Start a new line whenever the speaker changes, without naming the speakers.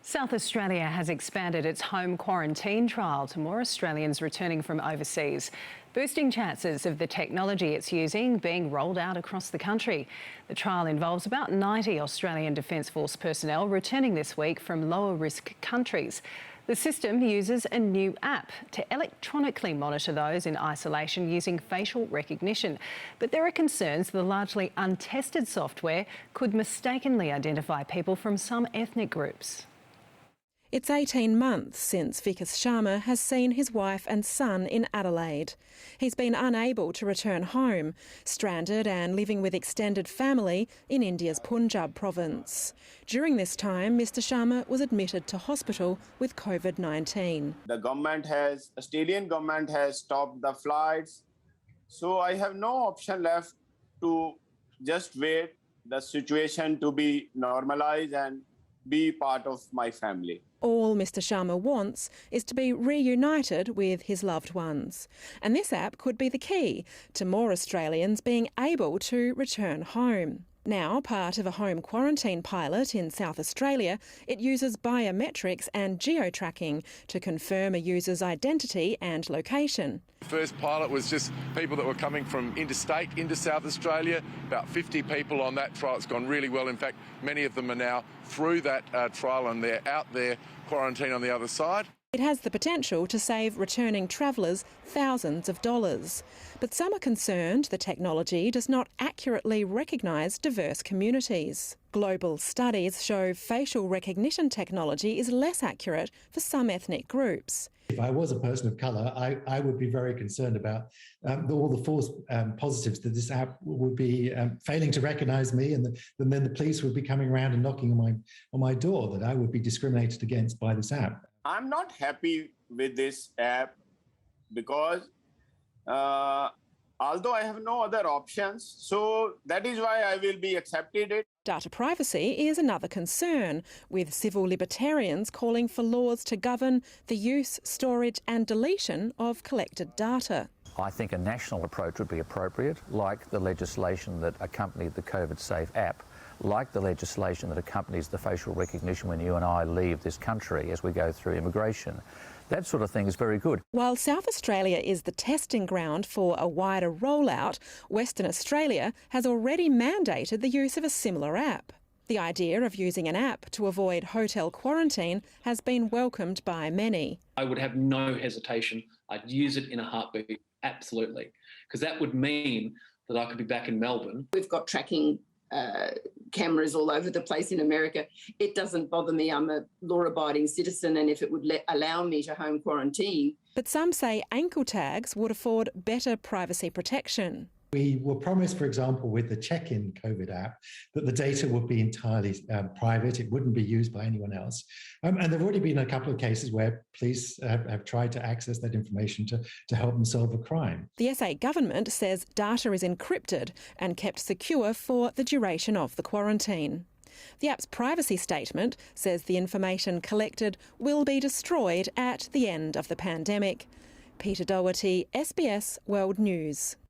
South Australia has expanded its home quarantine trial to more Australians returning from overseas, boosting chances of the technology it's using being rolled out across the country. The trial involves about 90 Australian Defence Force personnel returning this week from lower risk countries. The system uses a new app to electronically monitor those in isolation using facial recognition. But there are concerns the largely untested software could mistakenly identify people from some ethnic groups.
It's 18 months since Vikas Sharma has seen his wife and son in Adelaide. He's been unable to return home, stranded and living with extended family in India's Punjab province. During this time, Mr Sharma was admitted to hospital with COVID-19.
The Australian government has stopped the flights, so I have no option left to just wait the situation to be normalised and be part of my family.
All Mr Sharma wants is to be reunited with his loved ones. And this app could be the key to more Australians being able to return home. Now part of a home quarantine pilot in South Australia, it uses biometrics and geo-tracking to confirm a user's identity and location.
The first pilot was just people that were coming from interstate into South Australia, about 50 people on that trial. It's gone really well. In fact, many of them are now through that trial and they're out there quarantine on the other side.
It has the potential to save returning travellers thousands of dollars. But some are concerned the technology does not accurately recognise diverse communities. Global studies show facial recognition technology is less accurate for some ethnic groups.
If I was a person of colour, I would be very concerned about all the false positives that this app would be failing to recognise me, and then the police would be coming around and knocking on my door, that I would be discriminated against by this app.
I'm not happy with this app because although I have no other options, so that is why I will be accepted it.
Data privacy is another concern, with civil libertarians calling for laws to govern the use, storage and deletion of collected data.
I think a national approach would be appropriate, like the legislation that accompanied the COVID Safe app, like the legislation that accompanies the facial recognition when you and I leave this country as we go through immigration. That sort of thing is very good.
While South Australia is the testing ground for a wider rollout, Western Australia has already mandated the use of a similar app. The idea of using an app to avoid hotel quarantine has been welcomed by many.
I would have no hesitation. I'd use it in a heartbeat, absolutely, because that would mean that I could be back in Melbourne.
We've got tracking cameras all over the place in America. It doesn't bother me. I'm a law-abiding citizen, and if it would allow me to home quarantine.
But some say ankle tags would afford better privacy protection.
We were promised, for example, with the check-in COVID app, that the data would be entirely private. It wouldn't be used by anyone else. And there have already been a couple of cases where police have tried to access that information to help them solve a crime.
The SA government says data is encrypted and kept secure for the duration of the quarantine. The app's privacy statement says the information collected will be destroyed at the end of the pandemic. Peta Doherty, SBS World News.